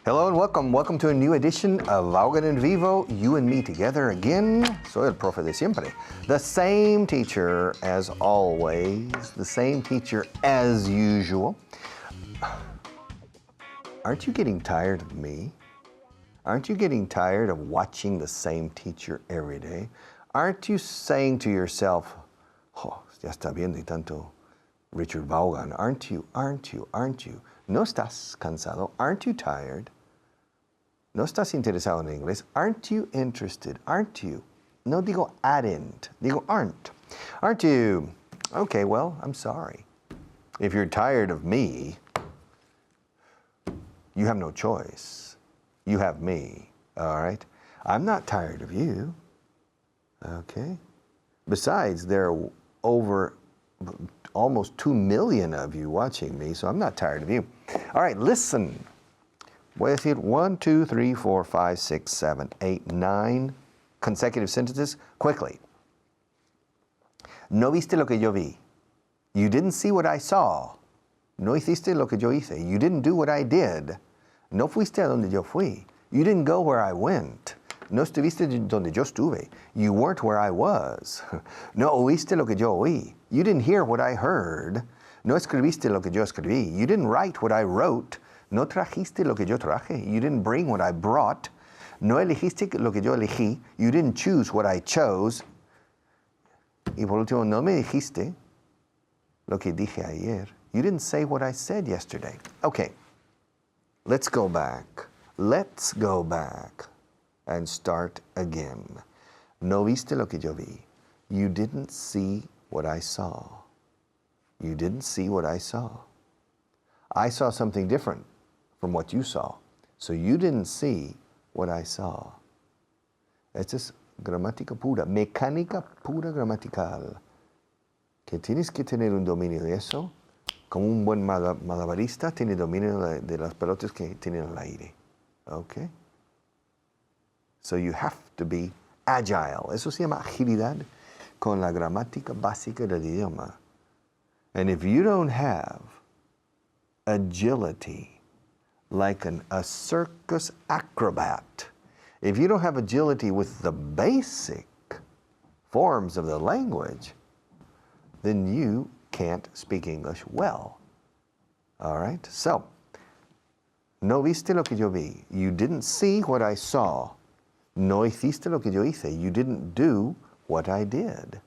Hello and welcome. Welcome to a new edition of Vaughan and Vivo, you and me together again. Soy el profe de siempre. The same teacher as always, the same teacher as usual. Aren't you getting tired of me? Aren't you getting tired of watching the same teacher every day? Aren't you saying to yourself, oh, ya está viendo y tanto Richard Vaughan, aren't you? ¿No estás cansado? Aren't you tired? ¿No estás interesado en inglés? Aren't you interested? Aren't you? No digo aren't, digo aren't. Aren't you? Okay, well, I'm sorry. If you're tired of me, you have no choice. You have me, all right? I'm not tired of you, okay? Besides, there are over almost 2 million of you watching me, so I'm not tired of you. All right, listen. Voy a decir 1, 2, 3, 4, 5, 6, 7, 8, 9 consecutive sentences quickly. No viste lo que yo vi. You didn't see what I saw. No hiciste lo que yo hice. You didn't do what I did. No fuiste a donde yo fui. You didn't go where I went. No estuviste donde yo estuve. You weren't where I was. No oíste lo que yo oí. You didn't hear what I heard. No escribiste lo que yo escribí. You didn't write what I wrote. No trajiste lo que yo traje. You didn't bring what I brought. No elegiste lo que yo elegí. You didn't choose what I chose. Y por último, no me dijiste lo que dije ayer. You didn't say what I said yesterday. Okay, let's go back. Let's go back and start again. No viste lo que yo vi. You didn't see what I saw. You didn't see what I saw. I saw something different from what you saw. So you didn't see what I saw. Esta es gramática pura, mecánica pura gramatical. Que tienes que tener un dominio de eso. Como un buen malabarista tiene dominio de las pelotas que tienen el aire. Okay? So you have to be agile. Eso se llama agilidad con la gramática básica del idioma. And if you don't have agility like a circus acrobat, if you don't have agility with the basic forms of the language, then you can't speak English well. All right? So, no viste lo que yo vi. You didn't see what I saw. No hiciste lo que yo hice. You didn't do what I did.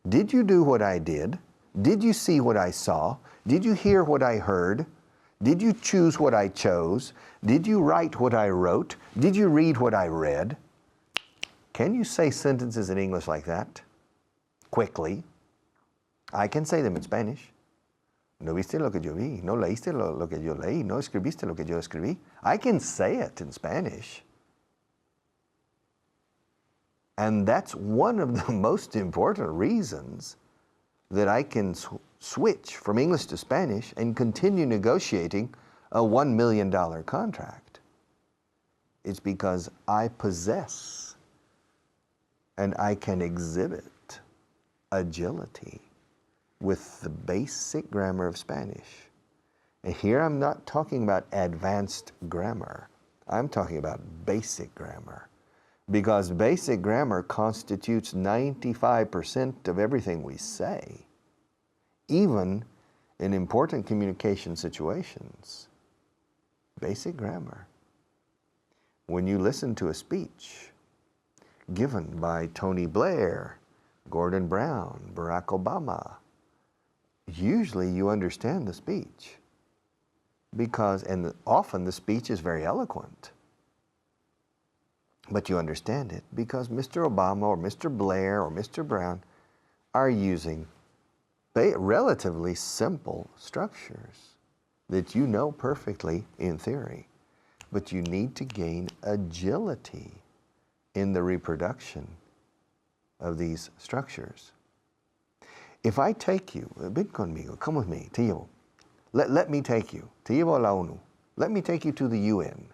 Did you do what I did? Did you see what I saw? Did you hear what I heard? Did you choose what I chose? Did you write what I wrote? Did you read what I read? Can you say sentences in English like that? Quickly. I can say them in Spanish. No viste lo que yo vi. No leíste lo que yo leí. No escribiste lo que yo escribí. I can say it in Spanish. And that's one of the most important reasons that I can switch from English to Spanish and continue negotiating a $1 million contract. It's because I possess and I can exhibit agility with the basic grammar of Spanish. And here I'm not talking about advanced grammar. I'm talking about basic grammar. Because basic grammar constitutes 95% of everything we say, even in important communication situations. Basic grammar. When you listen to a speech given by Tony Blair, Gordon Brown, Barack Obama, usually you understand the speech often the speech is very eloquent. But you understand it because Mr. Obama or Mr. Blair or Mr. Brown are using relatively simple structures that you know perfectly in theory. But you need to gain agility in the reproduction of these structures. If I take you, ven conmigo, come with me, te llevo. Let me take you, te llevo a la ONU. Let me take you to the UN.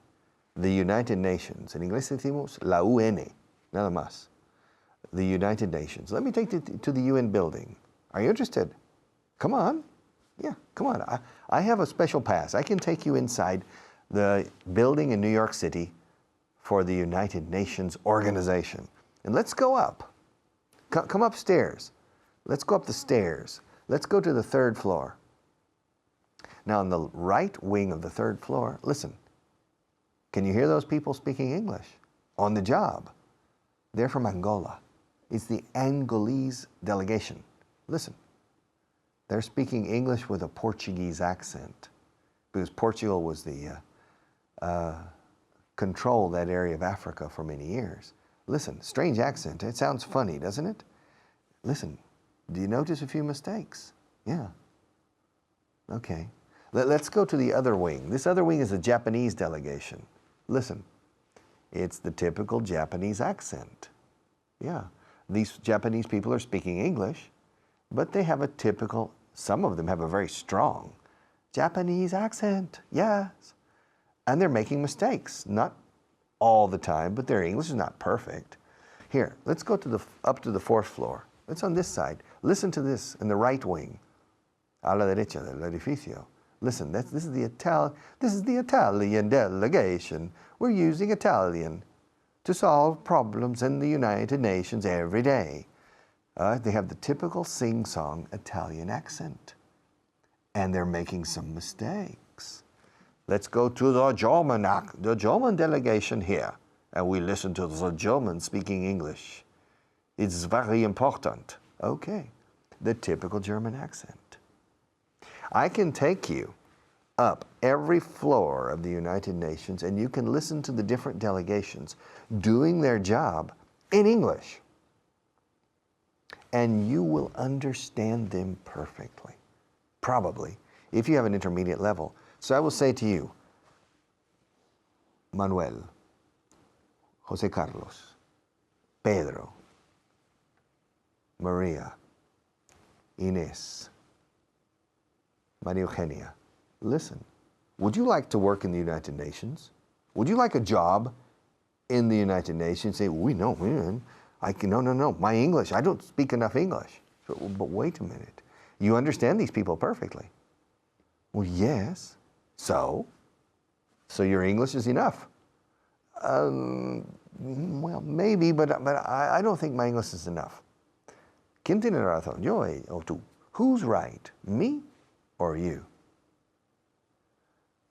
The United Nations. En inglés decimos la UN, nada más. The United Nations. Let me take you to the UN building. Are you interested? Come on. Yeah, come on. I have a special pass. I can take you inside the building in New York City for the United Nations organization. And let's go up. Come upstairs. Let's go up the stairs. Let's go to the 3rd floor. Now, on the right wing of the 3rd floor, listen. Can you hear those people speaking English on the job? They're from Angola. It's the Angolese delegation. Listen. They're speaking English with a Portuguese accent because Portugal was the controlled that area of Africa for many years. Listen, strange accent. It sounds funny, doesn't it? Listen, do you notice a few mistakes? Yeah. Okay. Let's go to the other wing. This other wing is a Japanese delegation. Listen, it's the typical Japanese accent. Yeah. These Japanese people are speaking English, but they have a typical, some of them have a very strong Japanese accent. Yes. And they're making mistakes. Not all the time, but their English is not perfect. Here, let's go to up to the 4th floor. It's on this side. Listen to this in the right wing. A la derecha del edificio. Listen, this is the Italian delegation. We're using Italian to solve problems in the United Nations every day. They have the typical sing-song Italian accent. And they're making some mistakes. Let's go to the German delegation here. And we listen to the German speaking English. It's very important. Okay, the typical German accent. I can take you up every floor of the United Nations and you can listen to the different delegations doing their job in English. And you will understand them perfectly, probably, if you have an intermediate level. So I will say to you, Manuel, Jose Carlos, Pedro, Maria, Inés, Maria Eugenia, listen, would you like to work in the United Nations? Would you like a job in the United Nations? Say, no, my English, I don't speak enough English. But wait a minute, you understand these people perfectly. Well, yes. So your English is enough. Well, maybe, but I don't think my English is enough. ¿Quién tiene razón? Yo o tú? Who's right? Me or you?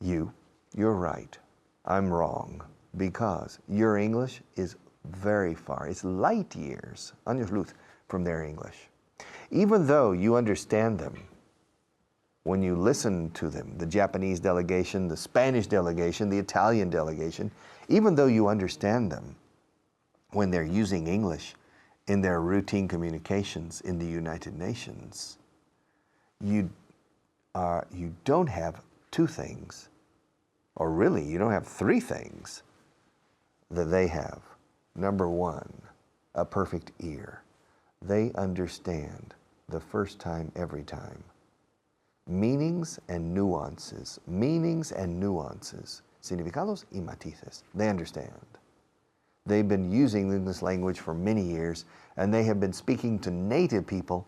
You're right. I'm wrong because your English is very far. It's light years, años luz, from their English. Even though you understand them, when you listen to them, the Japanese delegation, the Spanish delegation, the Italian delegation, even though you understand them, when they're using English in their routine communications in the United Nations, you don't have two things, or really you don't have three things that they have. Number one, a perfect ear. They understand the first time, every time. Meanings and nuances. Meanings and nuances. Significados y matices. They understand. They've been using this language for many years, and they have been speaking to native people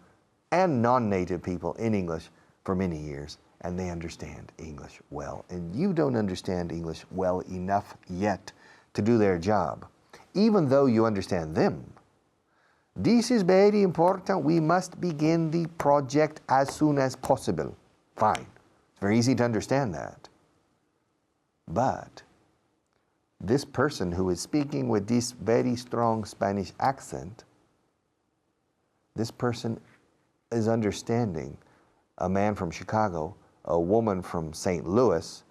and non-native people in English for many years, and they understand English well. And you don't understand English well enough yet to do their job, even though you understand them. This is very important. We must begin the project as soon as possible. Fine. It's very easy to understand that. But this person who is speaking with this very strong Spanish accent, this person is understanding a man from Chicago, a woman from St. Louis,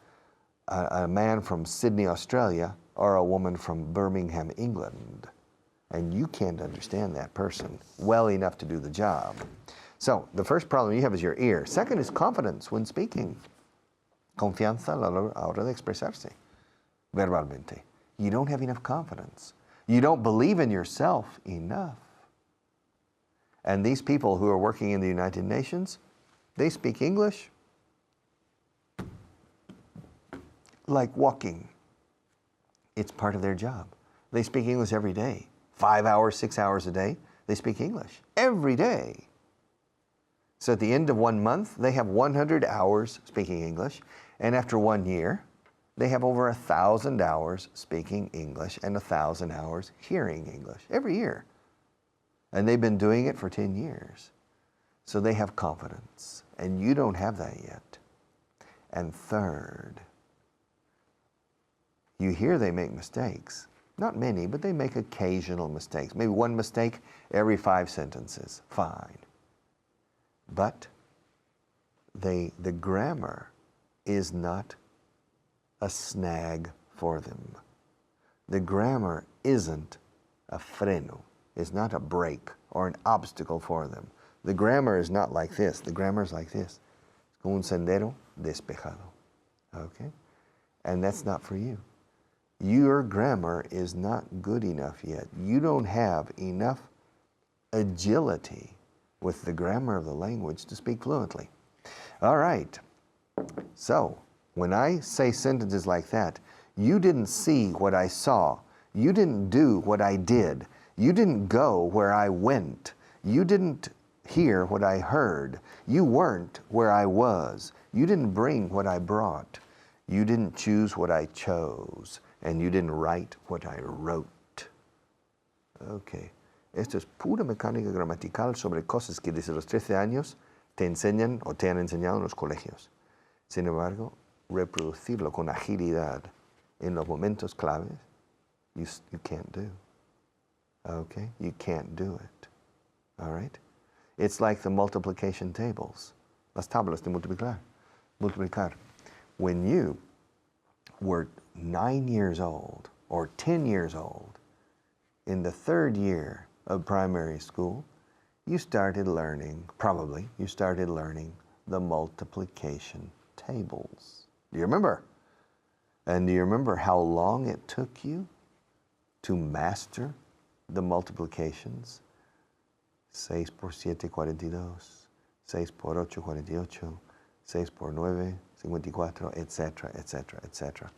a man from Sydney, Australia, or a woman from Birmingham, England. And you can't understand that person well enough to do the job. So the first problem you have is your ear. Second is confidence when speaking. Confianza a la hora de expresarse verbalmente. You don't have enough confidence. You don't believe in yourself enough. And these people who are working in the United Nations, they speak English like walking. It's part of their job. They speak English every day. 5 hours, 6 hours a day, they speak English every day. So at the end of 1 month, they have 100 hours speaking English. And after 1 year, They have over 1,000 hours speaking English and 1,000 hours hearing English every year. And they've been doing it for 10 years. So they have confidence, and you don't have that yet. And third, you hear they make mistakes. Not many, but they make occasional mistakes. Maybe one mistake every 5 sentences. Fine. But the grammar is not a snag for them. The grammar isn't a freno. It's not a brake or an obstacle for them. The grammar is not like this. The grammar is like this. Es como un sendero despejado. Okay? And that's not for you. Your grammar is not good enough yet. You don't have enough agility with the grammar of the language to speak fluently. All right. So, when I say sentences like that, you didn't see what I saw. You didn't do what I did. You didn't go where I went. You didn't hear what I heard. You weren't where I was. You didn't bring what I brought. You didn't choose what I chose. And you didn't write what I wrote. Okay. Esto es pura mecánica gramatical sobre cosas que desde los 13 años te enseñan o te han enseñado en los colegios. Sin embargo, reproducirlo con agilidad en los momentos claves, you can't do. Okay? You can't do it. All right? It's like the multiplication tables. Las tablas de multiplicar. When you were 9 years old or 10 years old, in the 3rd year of primary school, you started learning the multiplication tables. Do you remember? And do you remember how long it took you to master the multiplications? 6 por 7, 42. 6 por 8, 48. 6 por 9, 54, etc., etc., etc.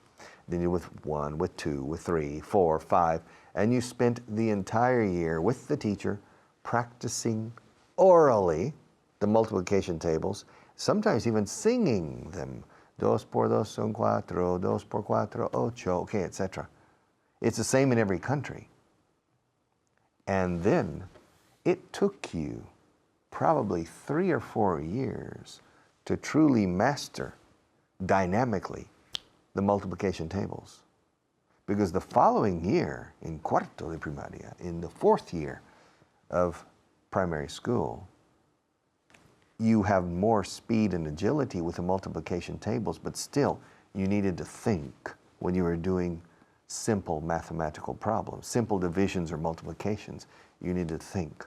Then you with 1, with 2, with 3, 4, 5, and you spent the entire year with the teacher practicing orally the multiplication tables, sometimes even singing them. 2 por 2 son 4, 2 por 4, 8, okay, etc. It's the same in every country. And then it took you probably 3 or 4 years to truly master dynamically the multiplication tables. Because the following year, in cuarto de primaria, in the 4th year of primary school, you have more speed and agility with the multiplication tables, but still, you needed to think when you were doing simple mathematical problems, simple divisions or multiplications. You need to think.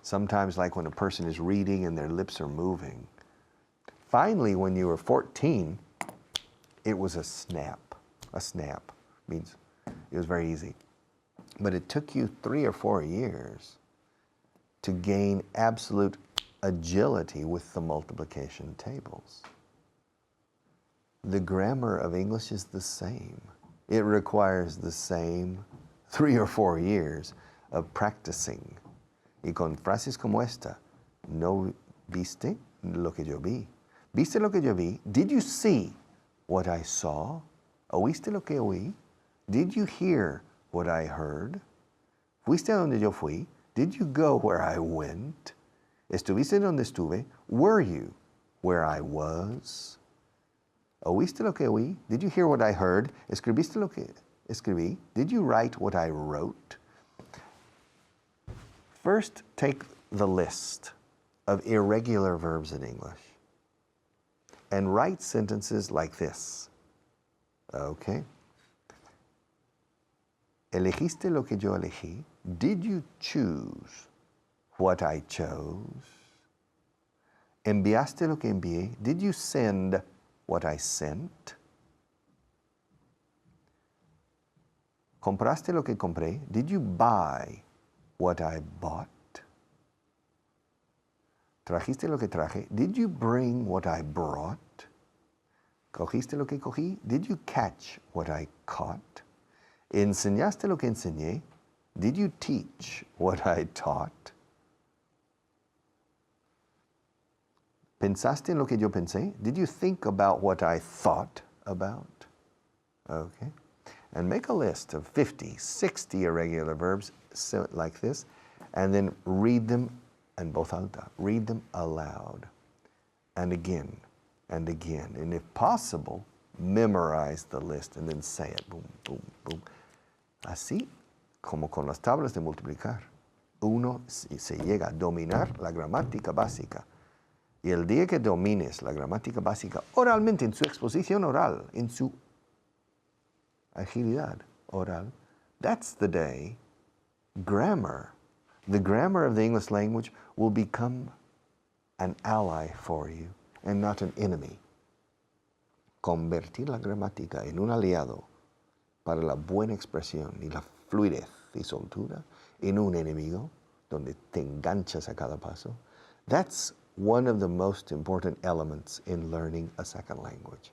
Sometimes like when a person is reading and their lips are moving. Finally, when you were 14, it was a snap. A snap means it was very easy. But it took you 3 or 4 years to gain absolute agility with the multiplication tables. The grammar of English is the same. It requires the same 3 or 4 years of practicing. Y con frases como esta, ¿no viste lo que yo vi? ¿Viste lo que yo vi? Did you see what I saw? ¿Oíste lo que oí? Did you hear what I heard? ¿Fuiste a donde yo fui? Did you go where I went? ¿Estuviste donde estuve? Were you where I was? ¿Oíste lo que oí? Did you hear what I heard? ¿Escribiste lo que escribí? Did you write what I wrote? First, take the list of irregular verbs in English and write sentences like this. Okay? ¿Elegiste lo que yo elegí? Did you choose what I chose? ¿Enviaste lo que envié? Did you send what I sent? ¿Compraste lo que compré? Did you buy what I bought? ¿Trajiste lo que traje? Did you bring what I brought? ¿Cogiste lo que cogí? Did you catch what I caught? ¿Enseñaste lo que enseñé? Did you teach what I taught? ¿Pensaste en lo que yo pensé? Did you think about what I thought? about. Okay? And make a list of 50, 60 irregular verbs like this, and then read them en voz alta. Read them aloud. And again, and again. And if possible, memorize the list and then say it. Boom, boom, boom. Así como con las tablas de multiplicar. Uno se llega a dominar la gramática básica. Y el día que domines la gramática básica oralmente, en su exposición oral, en su agilidad oral, that's the day grammar, the grammar of the English language, will become an ally for you and not an enemy. Convertir la gramática en un aliado para la buena expresión y la fluidez y soltura en un enemigo donde te enganchas a cada paso, that's one of the most important elements in learning a second language.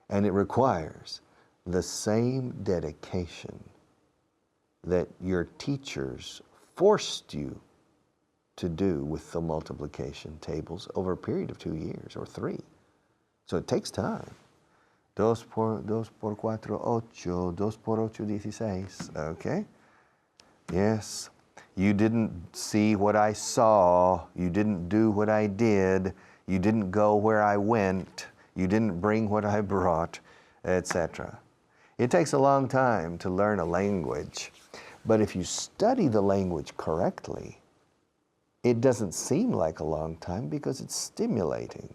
And it requires the same dedication that your teachers forced you to do with the multiplication tables over a period of 2 years or 3. So it takes time. 2 por 4, 8. 2 por 8, 16. Okay? Yes. You didn't see what I saw. You didn't do what I did. You didn't go where I went. You didn't bring what I brought, etc. It takes a long time to learn a language, but if you study the language correctly, it doesn't seem like a long time because it's stimulating.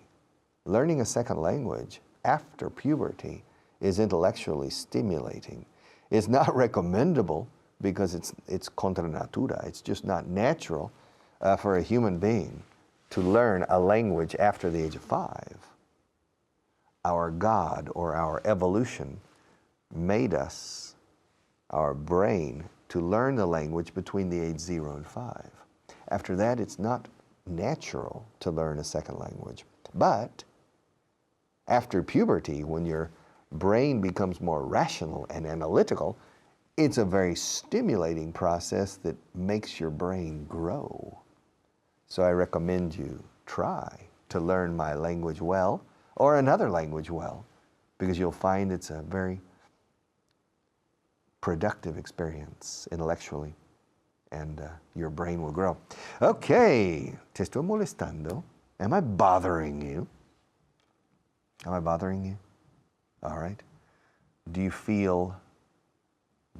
Learning a second language after puberty is intellectually stimulating. It's not recommendable because it's contra natura. It's just not natural for a human being to learn a language after the age of 5. Our God or our evolution made us, our brain, to learn the language between the age 0 and 5. After that, it's not natural to learn a second language. But after puberty, when your brain becomes more rational and analytical, it's a very stimulating process that makes your brain grow. So I recommend you try to learn my language well, or another language well, because you'll find it's a very productive experience intellectually, and your brain will grow. Okay, te estoy molestando. Am I bothering you? Am I bothering you? All right. Do you feel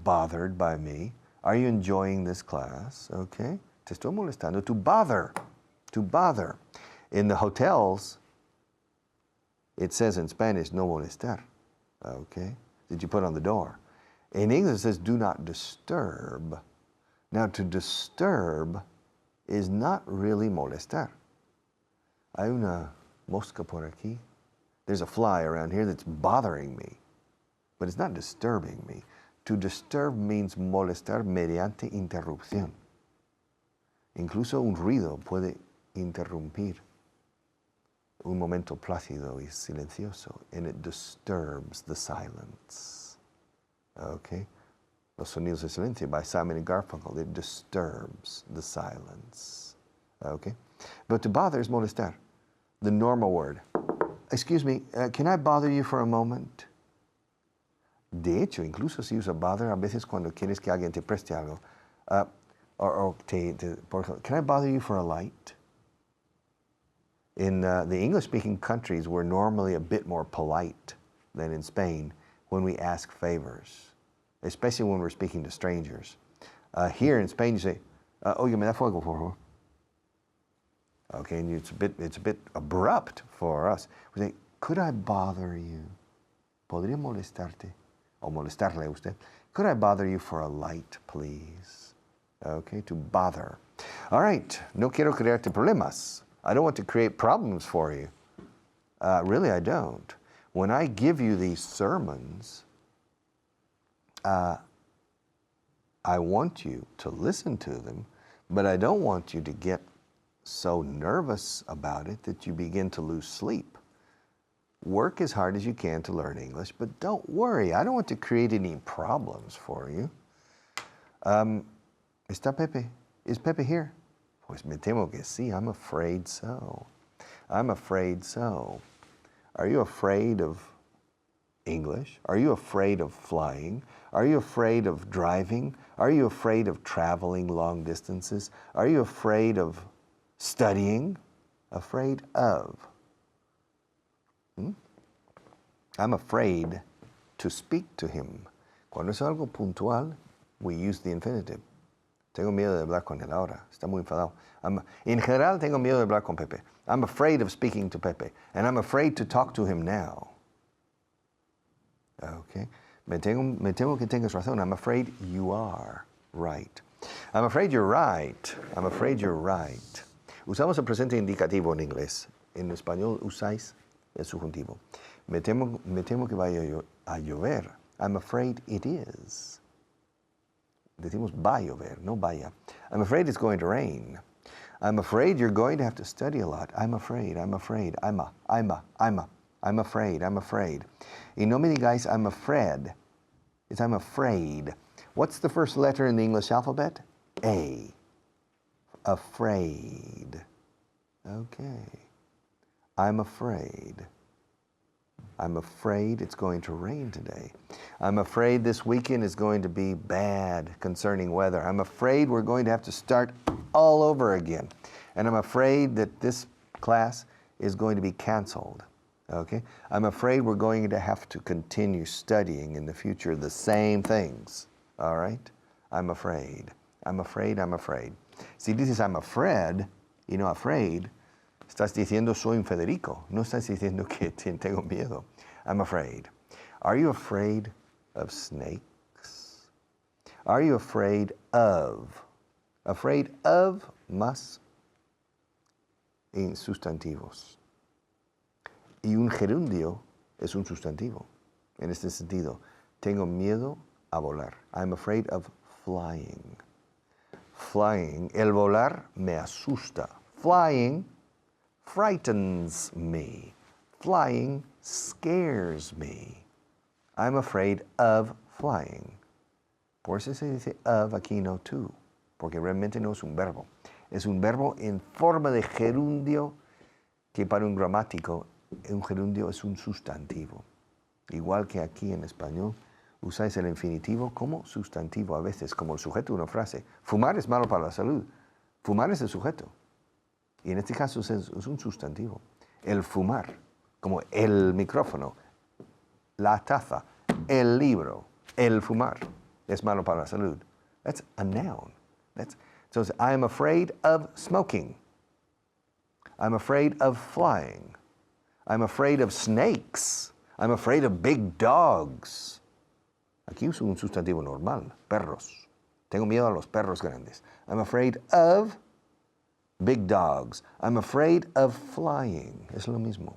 bothered by me? Are you enjoying this class? Okay. Te estoy molestando. To bother. To bother. In the hotels, it says in Spanish, no molestar. Okay. Did you put on the door? In English, it says, do not disturb. Now, to disturb is not really molestar. Hay una mosca por aquí. There's a fly around here that's bothering me, but it's not disturbing me. To disturb means molestar mediante interrupción. Incluso un ruido puede interrumpir un momento plácido y silencioso, and it disturbs the silence. Okay? Los sonidos de silencio by Simon & Garfunkel, it disturbs the silence. Okay? But to bother is molestar, the normal word. Excuse me, can I bother you for a moment? De hecho, incluso se usa bother a veces cuando quieres que alguien te preste algo. Por ejemplo, can I bother you for a light? In the English-speaking countries, we're normally a bit more polite than in Spain when we ask favors, especially when we're speaking to strangers. Here in Spain, you say, oye, me da fuego, por favor. Okay, and it's a bit abrupt for us. We say, could I bother you? ¿Podría molestarte? O molestarle a usted? Could I bother you for a light, please? Okay, to bother. All right, no quiero crearte problemas. I don't want to create problems for you. Really, I don't. When I give you these sermons, I want you to listen to them, but I don't want you to get so nervous about it that you begin to lose sleep. Work as hard as you can to learn English, but don't worry. I don't want to create any problems for you. ¿Está Pepe? Is Pepe here? Pues me temo que sí. I'm afraid so. I'm afraid so. Are you afraid of English? Are you afraid of flying? Are you afraid of driving? Are you afraid of traveling long distances? Are you afraid of studying? Afraid of. I'm afraid to speak to him. Cuando es algo puntual, we use the infinitive. Tengo miedo de hablar con él ahora. Está muy enfadado. En general, tengo miedo de hablar con Pepe. I'm afraid of speaking to Pepe. And I'm afraid to talk to him now. Okay. Me temo que tengas razón. I'm afraid you are right. I'm afraid you're right. I'm afraid you're right. Usamos el presente indicativo en inglés. En español usáis el subjuntivo. Me temo que vaya a llover. I'm afraid it is. Decimos va a llover, no vaya. I'm afraid it's going to rain. I'm afraid you're going to have to study a lot. I'm afraid. I'm afraid. I'm afraid. Y no me digáis I'm afraid. It's I'm afraid. What's the first letter in the English alphabet? A. Afraid. Okay. I'm afraid. I'm afraid it's going to rain today. I'm afraid this weekend is going to be bad concerning weather. I'm afraid we're going to have to start all over again. And I'm afraid that this class is going to be canceled. Okay? I'm afraid we're going to have to continue studying in the future the same things. All right? I'm afraid. I'm afraid, I'm afraid. Si dices I'm afraid, y no afraid, estás diciendo soy un Federico. No estás diciendo que tengo miedo. I'm afraid. Are you afraid of snakes? Are you afraid of? Afraid of más en sustantivos. Y un gerundio es un sustantivo. En este sentido, tengo miedo a volar. I'm afraid of flying. Flying, el volar me asusta. Flying frightens me. Flying scares me. I'm afraid of flying. Por eso se dice of aquí, no to, porque realmente no es un verbo. Es un verbo en forma de gerundio que para un gramático, un gerundio es un sustantivo. Igual que aquí en español, usáis el infinitivo como sustantivo a veces, como el sujeto de una frase. Fumar es malo para la salud. Fumar es el sujeto. Y en este caso es un sustantivo. El fumar, como el micrófono, la taza, el libro, el fumar, es malo para la salud. That's a noun. So I'm afraid of smoking. I'm afraid of flying. I'm afraid of snakes. I'm afraid of big dogs. Aquí uso un sustantivo normal, perros. Tengo miedo a los perros grandes. I'm afraid of big dogs. I'm afraid of flying. Es lo mismo.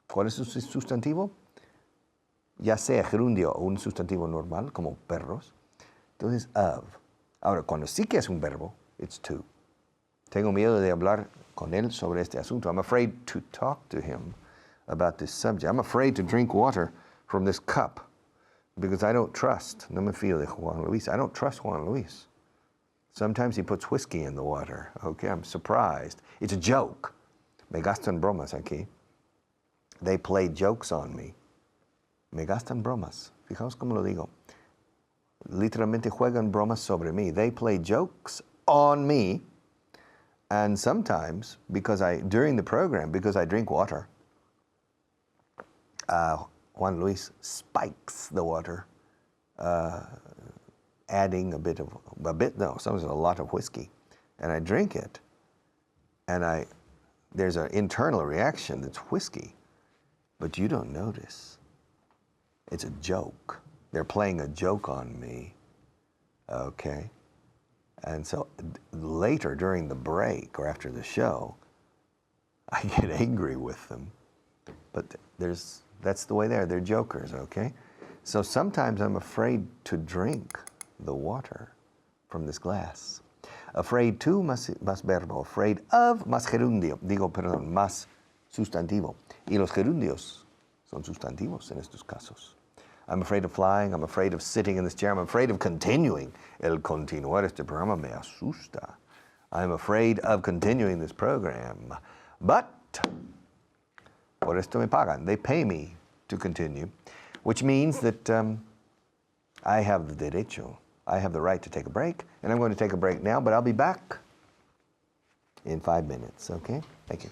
¿Cuál es su sustantivo? Ya sea gerundio o un sustantivo normal, como perros. Entonces, of. Ahora, cuando sí que es un verbo, it's to. Tengo miedo de hablar con él sobre este asunto. I'm afraid to talk to him about this subject. I'm afraid to drink water from this cup because I don't trust. No me fío de Juan Luis. I don't trust Juan Luis. Sometimes he puts whiskey in the water. Okay, I'm surprised. It's a joke. Me gastan bromas aquí. They play jokes on me. Me gastan bromas. Fijaos cómo lo digo. Literalmente juegan bromas sobre mí. They play jokes on me. And sometimes, during the program, because I drink water, Juan Luis spikes the water, adding sometimes a lot of whiskey. And I drink it, and there's an internal reaction that's whiskey, but you don't notice. It's a joke. They're playing a joke on me, okay? And so later during the break or after the show, I get angry with them. But that's the way they are. They're jokers, okay? So sometimes I'm afraid to drink the water from this glass. Afraid to, más verbo. Afraid of, más gerundio. Más sustantivo. Y los gerundios son sustantivos en estos casos. I'm afraid of flying. I'm afraid of sitting in this chair. I'm afraid of continuing. El continuar este programa me asusta. I'm afraid of continuing this program. But, por esto me pagan. They pay me to continue. which means that I have derecho. I have the right to take a break, and I'm going to take a break now, but I'll be back in 5 minutes, okay? Thank you.